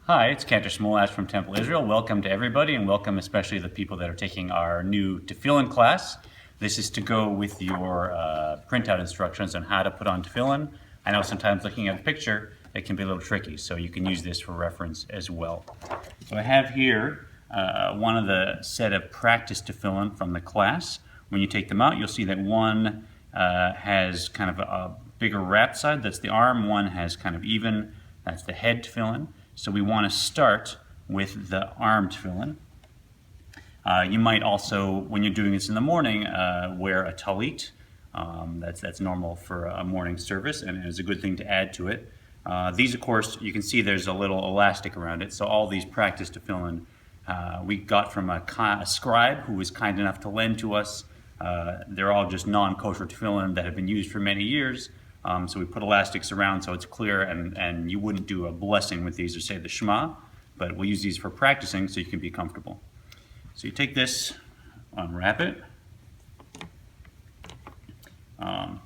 Hi, it's Cantor Smolash from Temple Israel. Welcome to everybody, and welcome especially the people that are taking our new Tefillin class. This is to go with your printout instructions on how to put on Tefillin. I know sometimes looking at a picture, it can be a little tricky, so you can use this for reference as well. So I have here one of the set of practice Tefillin from the class. When you take them out, you'll see that one has kind of a bigger wrap side, that's the arm. One has kind of even, that's the head Tefillin. So we want to start with the arm Tefillin. You might also, when you're doing this in the morning, wear a talit. That's normal for a morning service, and it's a good thing to add to it. These, of course, you can see there's a little elastic around it. So all these practice Tefillin we got from a scribe who was kind enough to lend to us. They're all just non-kosher Tefillin that have been used for many years. So we put elastics around so it's clear, and you wouldn't do a blessing with these or say the Shema, but we'll use these for practicing so you can be comfortable. So you take this, unwrap it.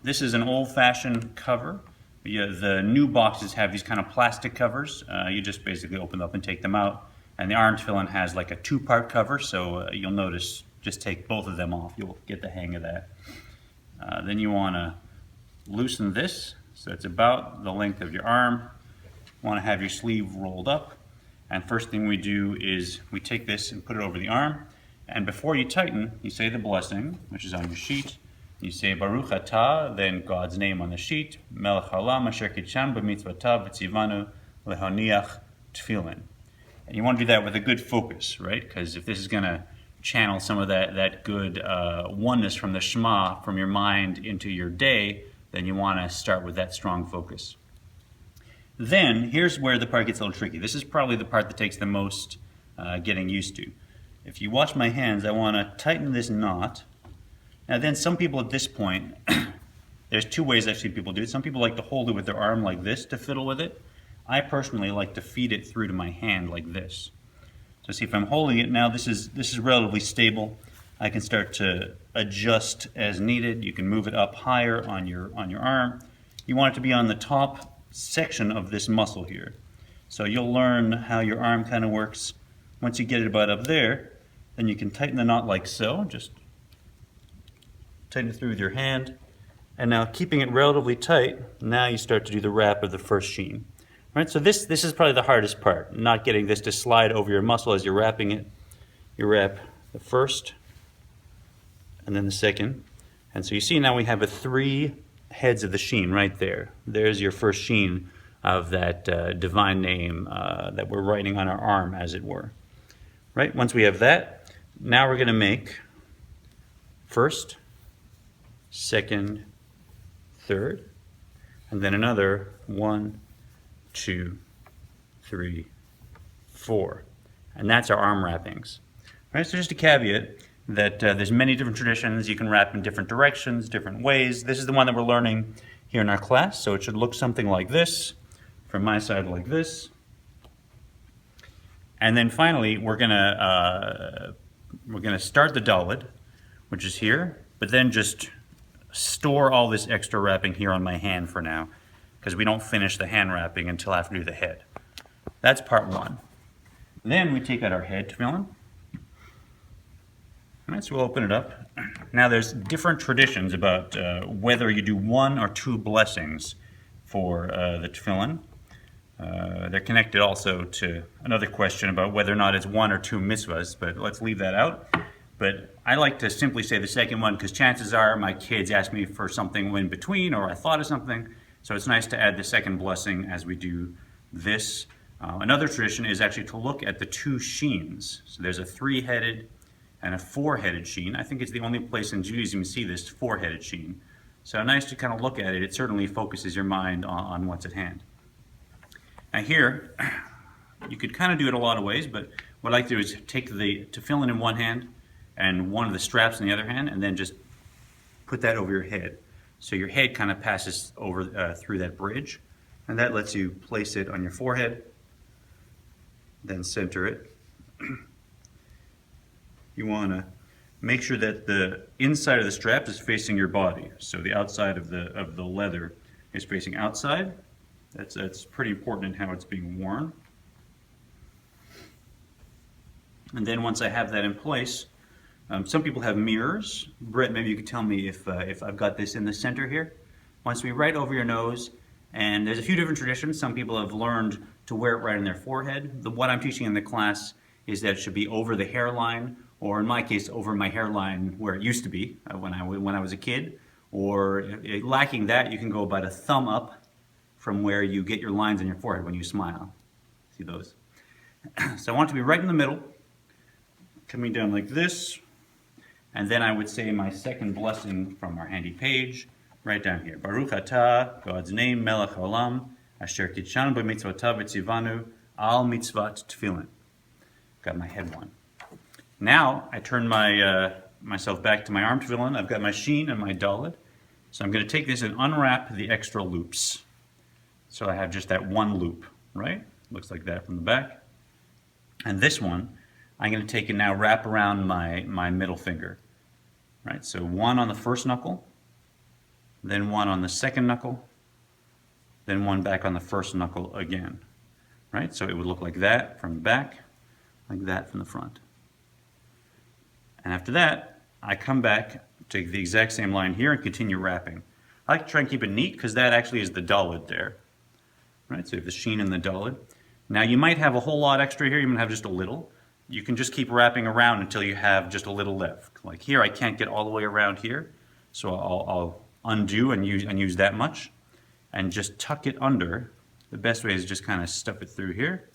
This is an old-fashioned cover. The new boxes have these kind of plastic covers. You just basically open them up and take them out. And the arm Tefillin has like a two-part cover, so you'll notice, just take both of them off. You'll get the hang of that. Then you want to loosen this, so it's about the length of your arm. You want to have your sleeve rolled up, and first thing we do is we take this and put it over the arm, and before you tighten, you say the blessing, which is on your sheet. You say Baruch Atah, then God's name on the sheet, Melech Haolam Asher Kidshanu B'mitzvotav V'tzivanu Lehoniach Tefillin. And you want to do that with a good focus, right? Because if this is going to channel some of that good oneness from the Shema from your mind into your day, then you want to start with that strong focus. Then, here's where the part gets a little tricky. This is probably the part that takes the most getting used to. If you watch my hands, I want to tighten this knot. Now then, some people at this point, there's two ways I've seen people do it. Some people like to hold it with their arm like this to fiddle with it. I personally like to feed it through to my hand like this. So see, if I'm holding it now, this is relatively stable. I can start to adjust as needed. You can move it up higher on your arm. You want it to be on the top section of this muscle here. So you'll learn how your arm kind of works. Once you get it about up there, then you can tighten the knot like so. Just tighten it through with your hand. And now keeping it relatively tight, now you start to do the wrap of the first sheen. Right, so this is probably the hardest part, not getting this to slide over your muscle as you're wrapping it. You wrap the first, and then the second. And so you see now we have 3 heads of the sheen right there. There's your first sheen of that divine name that we're writing on our arm, as it were. Right, once we have that, now we're going to make first, second, third, and then another 1, 2, 3, 4. And that's our arm wrappings. Right, so just a caveat that there's many different traditions. You can wrap in different directions, different ways. This is the one that we're learning here in our class, so it should look something like this, from my side like this. And then finally, we're gonna start the Dalet, which is here, but then just store all this extra wrapping here on my hand for now, because we don't finish the hand wrapping until after we do the head. That's part 1. Then we take out our head Tefillin. All right, so we'll open it up. Now there's different traditions about whether you do 1 or 2 blessings for the Tefillin. They're connected also to another question about whether or not it's 1 or 2 mitzvahs, but let's leave that out. But I like to simply say the second one, because chances are my kids ask me for something in between, or I thought of something. So it's nice to add the second blessing as we do this. Another tradition is actually to look at the 2 sheens. So there's a 3-headed and a 4-headed sheen. I think it's the only place in Judaism you see this 4-headed sheen. So nice to kind of look at it. It certainly focuses your mind on what's at hand. Now here, you could kind of do it a lot of ways, but what I like to do is take the Tefillin in one hand and one of the straps in the other hand, and then just put that over your head. So your head kind of passes over through that bridge, and that lets you place it on your forehead, then center it. You want to make sure that the inside of the strap is facing your body. So the outside of the leather is facing outside. That's pretty important in how it's being worn. And then once I have that in place, some people have mirrors. Brett, maybe you could tell me if I've got this in the center here. Wants to be right over your nose. And there's a few different traditions. Some people have learned to wear it right on their forehead. What I'm teaching in the class is that it should be over the hairline, or in my case, over my hairline where it used to be when I was a kid. Or lacking that, you can go about a thumb up from where you get your lines on your forehead when you smile. See those? So I want it to be right in the middle, coming down like this. And then I would say my second blessing from our handy page, right down here. Baruch atah, God's name, melech haolam, asher kitshanu b'mitzvotav v'tzivanu al mitzvat tefillin. Got my head one. Now I turn myself back to my arm tefillin. I've got my sheen and my dalet. So I'm going to take this and unwrap the extra loops. So I have just that one loop, right? Looks like that from the back. And this one, I'm going to take and now wrap around my middle finger. Right, so one on the first knuckle, then one on the second knuckle, then one back on the first knuckle again. Right, so it would look like that from the back, like that from the front. And after that, I come back, take the exact same line here and continue wrapping. I like to try and keep it neat because that actually is the dalet there. Right, so you have the sheen and the dalet. Now you might have a whole lot extra here, you might have just a little. You can just keep wrapping around until you have just a little left. Like here, I can't get all the way around here, so I'll undo and use that much, and just tuck it under. The best way is just kind of stuff it through here.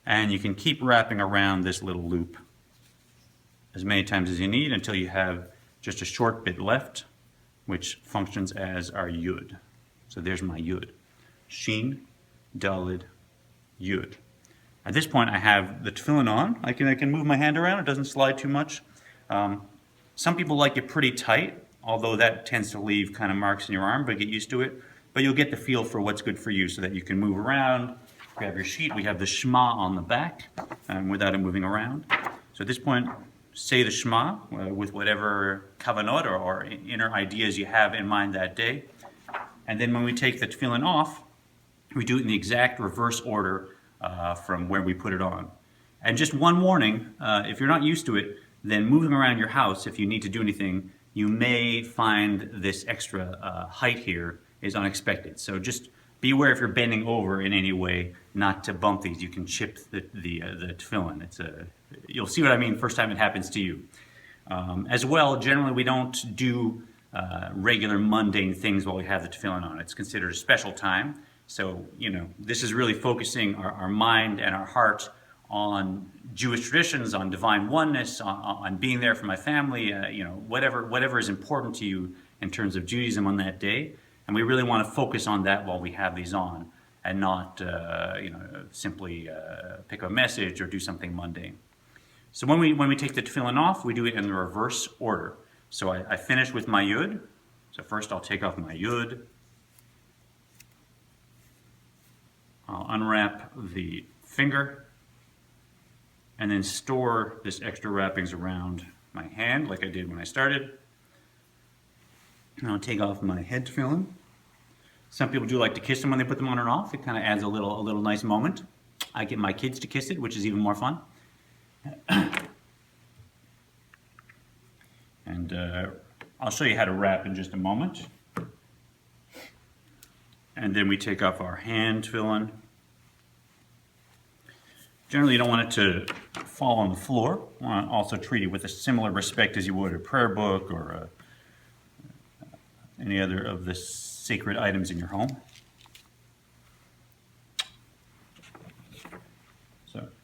And you can keep wrapping around this little loop as many times as you need until you have just a short bit left, which functions as our yud. So there's my yud. Sheen, dalet, yud. At this point, I have the tefillin on. I can move my hand around. It doesn't slide too much. Some people like it pretty tight, although that tends to leave kind of marks in your arm, but get used to it. But you'll get the feel for what's good for you so that you can move around, grab your sheet. We have the Shema on the back without it moving around. So at this point, say the Shema with whatever kavanot or inner ideas you have in mind that day. And then when we take the tefillin off, we do it in the exact reverse order from where we put it on. And just one warning, if you're not used to it, then moving around your house, if you need to do anything, you may find this extra height here is unexpected. So just be aware if you're bending over in any way not to bump these. You can chip the tefillin. You'll see what I mean first time it happens to you. As well, generally we don't do regular mundane things while we have the tefillin on. It's considered a special time. So, this is really focusing our mind and our heart on Jewish traditions, on divine oneness, on being there for my family, whatever is important to you in terms of Judaism on that day. And we really want to focus on that while we have these on and not, simply pick up a message or do something mundane. So when we take the tefillin off, we do it in the reverse order. So I finish with my yud. So first I'll take off my yud. I'll unwrap the finger and then store this extra wrappings around my hand like I did when I started. And I'll take off my head tefillin. Some people do like to kiss them when they put them on and off. It kind of adds a little nice moment. I get my kids to kiss it, which is even more fun. And I'll show you how to wrap in just a moment. And then we take off our hand tefillin. Generally, you don't want it to fall on the floor. You want to also treat it with a similar respect as you would a prayer book or any other of the sacred items in your home.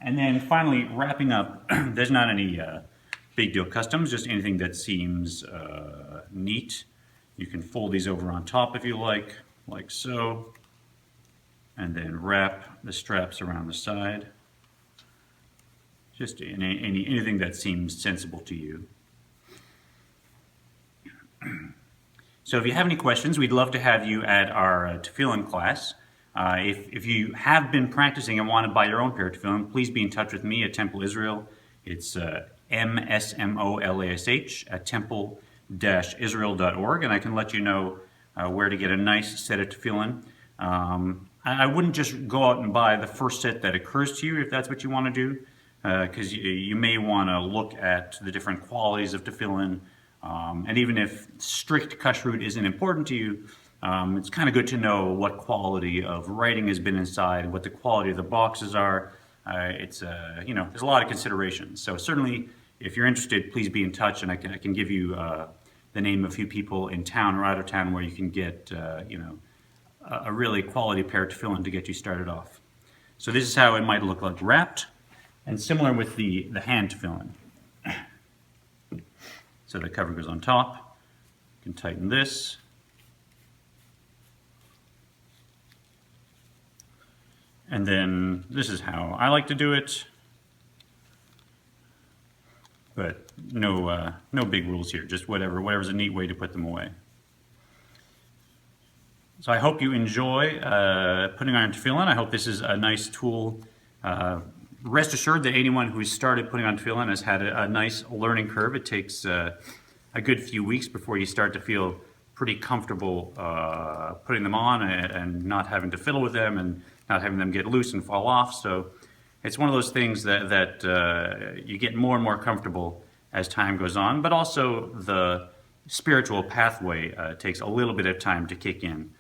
And then finally, wrapping up, there's not any big deal customs, just anything that seems neat. You can fold these over on top if you like so, and then wrap the straps around the side. Just anything that seems sensible to you. So if you have any questions, we'd love to have you at our Tefillin class. If you have been practicing and want to buy your own pair of tefillin, please be in touch with me at Temple Israel. It's MSMOLASH at temple-israel.org, and I can let you know where to get a nice set of tefillin. I wouldn't just go out and buy the first set that occurs to you if that's what you want to do, because you may want to look at the different qualities of tefillin, and even if strict kashrut isn't important to you, it's kind of good to know what quality of writing has been inside, what the quality of the boxes are. There's a lot of considerations. So certainly, if you're interested, please be in touch, and I can give you the name of a few people in town or out of town where you can get a really quality pair of tefillin to get you started off. So this is how it might look like wrapped, and similar with the hand tefillin. So the cover goes on top. You can tighten this. And then this is how I like to do it. But no big rules here, just whatever's a neat way to put them away. So I hope you enjoy putting on tefillin. I hope this is a nice tool. Rest assured that anyone who's started putting on tefillin has had a nice learning curve. It takes a good few weeks before you start to feel pretty comfortable putting them on and not having to fiddle with them and not having them get loose and fall off. So it's one of those things that you get more and more comfortable as time goes on, but also the spiritual pathway takes a little bit of time to kick in,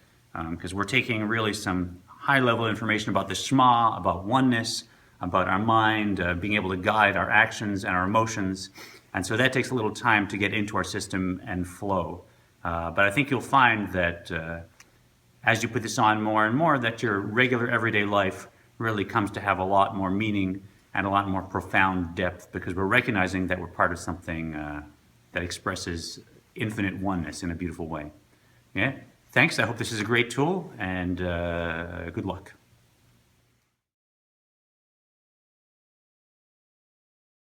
because we're taking really some high-level information about the Shema, about oneness, about our mind, being able to guide our actions and our emotions, and so that takes a little time to get into our system and flow. But I think you'll find that as you put this on more and more, that your regular everyday life really comes to have a lot more meaning and a lot more profound depth, because we're recognizing that we're part of something that expresses infinite oneness in a beautiful way. Yeah? Thanks. I hope this is a great tool, and good luck.